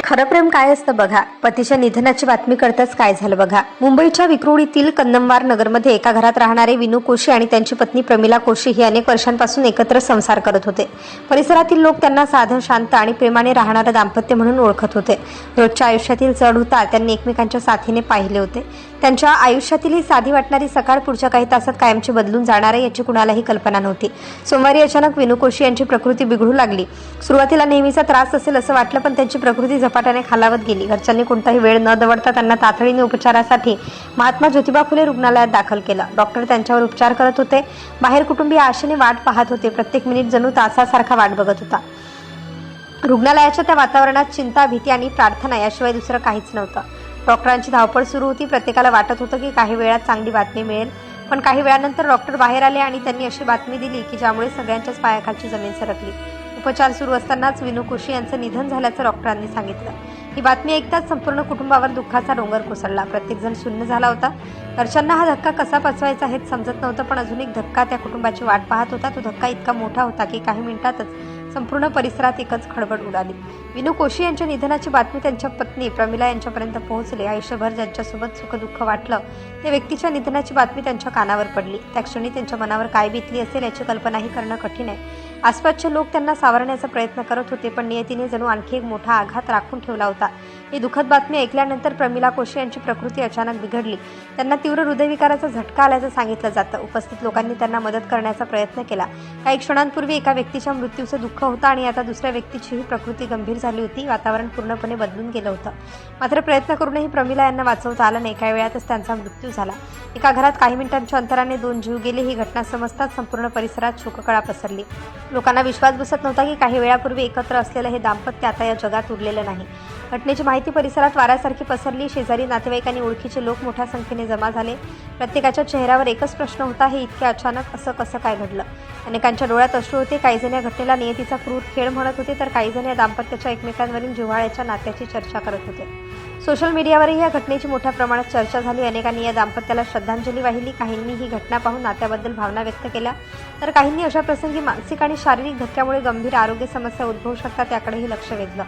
खरं प्रेम काय असतं बघा. पतीच्या निधनाची बातमी कळताच काय झालं बघा. मुंबईच्या विक्रोळीतील कन्नमवार नगरमध्ये एका घरात राहणारे विनू कोशी आणि त्यांची पत्नी प्रमिला कोशी ही अनेक वर्षांपासून एकत्र संसार करत होते. परिसरातील लोक त्यांना साधं, शांत आणि प्रेमाने राहणारं दाम्पत्य म्हणून ओळखत होते. रोजच्या आयुष्यातील चढ-उतार त्यांनी एकमेकांच्या साथीने पाहिले होते. त्यांच्या आयुष्यातील ही साधी वाटणारी सकाळ पुढच्या काही तासात कायमची बदलून जाणार आहे याची कुणालाही कल्पना नव्हती. सोमवारी अचानक विनू कोशी यांची प्रकृती बिघडू लागली. सुरुवातीला नेहमीचा त्रास असेल असं वाटलं, पण त्यांची प्रकृती झपाट्याने खालावत गेली. घरच्यांनी कोणताही वेळ न दवडता त्यांना तातडीने उपचारासाठी महात्मा ज्योतिबा फुले रुग्णालयात दाखल केलं. डॉक्टर त्यांच्यावर उपचार करत होते. बाहेर कुटुंबीय आशेने वाट पाहत होते. प्रत्येक मिनिट जणू तासासारखा वाट बघत होता. रुग्णालयाच्या त्या वातावरणात चिंता, भीती आणि प्रार्थना याशिवाय दुसरं काहीच नव्हतं. डॉक्टरांची धावपळ सुरू होती. प्रत्येकाला वाटत होतं की काही वेळात चांगली बातमी मिळेल, पण काही वेळानंतर डॉक्टर बाहेर आले आणि त्यांनी अशी बातमी दिली की ज्यामुळे सगळ्यांच्याच पायाखालची जमीन सरकली. उपचार सुरू असतानाच विनू कोशी यांचं निधन झाल्याचं डॉक्टरांनी सांगितलं. ही बातमी ऐकताच संपूर्ण कुटुंबावर दुःखाचा डोंगर कोसळला. प्रत्येकजण शून्य झाला होता. घरच्यांना हा धक्का कसा पचवायचा हेच समजत नव्हतं, पण अजून एक धक्का त्या कुटुंबाची वाट पाहत होता. तो धक्का इतका मोठा होता की काही मिनिटातच संपूर्ण परिसरात एकच खळबळ उडाली. विनू कोशी यांच्या निधनाची बातमी त्यांच्या पत्नी प्रमिला यांच्यापर्यंत पोहोचली. आयुष्यभर ज्यांच्यासोबत सुखदुःख वाटलं त्या व्यक्तीच्या निधनाची बातमी त्यांच्या कानावर पडली. त्या क्षणी त्यांच्या मनावर काय बीतली असेल याची कल्पनाही करणं कठीण आहे. आसपासचे लोक त्यांना सावरण्याचा प्रयत्न करत होते, पण नियतीने जणू आणखी एक मोठा आघात राखून ठेवला होता. ही दुःखद बातमी ऐकल्यानंतर प्रमिला कोशी यांची प्रकृती अचानक बिघडली. त्यांना तीव्र हृदयविकाराचा झटका आल्याचं सांगितलं जातं. उपस्थित लोकांनी त्यांना मदत करण्याचा प्रयत्न केला. काही क्षणांपूर्वी एका व्यक्तीच्या मृत्यूचं दुःख होतं आणि आता दुसऱ्या व्यक्तीचीही प्रकृती गंभीर झाली होती. वातावरण पूर्णपणे बदलून गेलं होतं. मात्र प्रयत्न करूनही प्रमिला यांना वाचवता आलं नाही. काही वेळातच त्यांचा मृत्यू झाला. एका घरात काही मिनिटांच्या अंतराने 2 जीव गेले. ही घटना समजताच संपूर्ण परिसरात शोककळा पसरली. लोकांना विश्वास बसत नव्हता की काही वेळापूर्वी एकत्र असलेलं हे दाम्पत्य आता या जगात उरलेलं नाही. घटनेची माहिती परिसरात वाऱ्यासारखी पसरली. शेजारी, नातेवाईक आणि ओळखीचे लोक मोठ्या संख्येने जमा झाले. प्रत्येकाच्या चेहऱ्यावर एकच प्रश्न होता, हे इतके अचानक असं कसं काय घडलं? अनेकांच्या डोळ्यात अश्रू होते. काही जण या घटनेला नियतीचा क्रूर खेळ म्हणत होते, तर काही जण या दाम्पत्याच्या एकमेकांवरील जिव्हाळ्याच्या नात्याची चर्चा करत होते. सोशल मीडियावरही या घटनेची मोठ्या प्रमाणात चर्चा झाली. अनेकांनी या दाम्पत्याला श्रद्धांजली वाहिली. काहींनी ही घटना पाहून नात्याबद्दल भावना व्यक्त केल्या, तर काहींनी अशा प्रसंगी मानसिक आणि शारीरिक धक्क्यामुळे गंभीर आरोग्य समस्या उद्भवू शकतात याकडेही लक्ष वेधलं.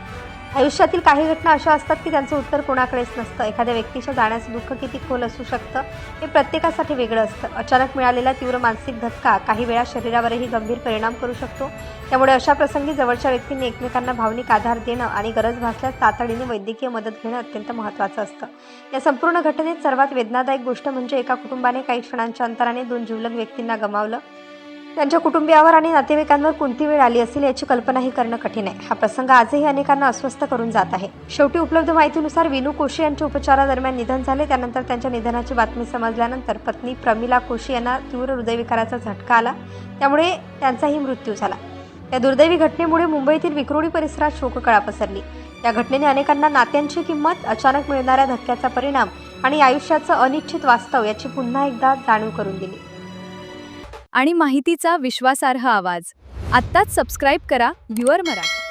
आयुष्यातील काही घटना अशा असतात की त्यांचं उत्तर कोणाकडेच नसतं. एखाद्या व्यक्तीच्या जाण्याचं दुःख किती खोल असू शकतं हे प्रत्येकासाठी वेगळं असतं. अचानक मिळालेला तीव्र मानसिक धक्का काही वेळा शरीरावरही गंभीर परिणाम करू शकतो. त्यामुळे अशा प्रसंगी जवळच्या व्यक्तींनी एकमेकांना भावनिक आधार देणं आणि गरज भासल्यास तातडीने वैद्यकीय मदत घेणं अत्यंत महत्त्वाचं असतं. या संपूर्ण घटनेत सर्वात वेदनादायक गोष्ट म्हणजे एका कुटुंबाने काही क्षणांच्या अंतराने 2 जिवलग व्यक्तींना गमावलं. त्यांच्या कुटुंबियावर आणि नातेवाईकांवर कोणती वेळ आली असेल याची कल्पनाही करणं कठीण आहे. हा प्रसंग आजही अनेकांना अस्वस्थ करून जात आहे. शेवटी उपलब्ध माहितीनुसार विनू कोशी यांचे उपचारादरम्यान निधन झाले. त्यानंतर त्यांच्या निधनाची बातमी समजल्यानंतर पत्नी प्रमिला कोशी यांना तीव्र हृदयविकाराचा झटका आला. त्यामुळे त्यांचाही मृत्यू झाला. या दुर्दैवी घटनेमुळे मुंबईतील विक्रोळी परिसरात शोककळा पसरली. या घटनेने अनेकांना नात्यांची किंमत, अचानक मिळणाऱ्या धक्क्याचा परिणाम आणि आयुष्याचं अनिश्चित वास्तव याची पुन्हा एकदा जाणीव करून दिली. आणि माहितीचा विश्वासार्ह आवाज. आत्ताच सबस्क्राईब करा व्ह्यूअर मराठी.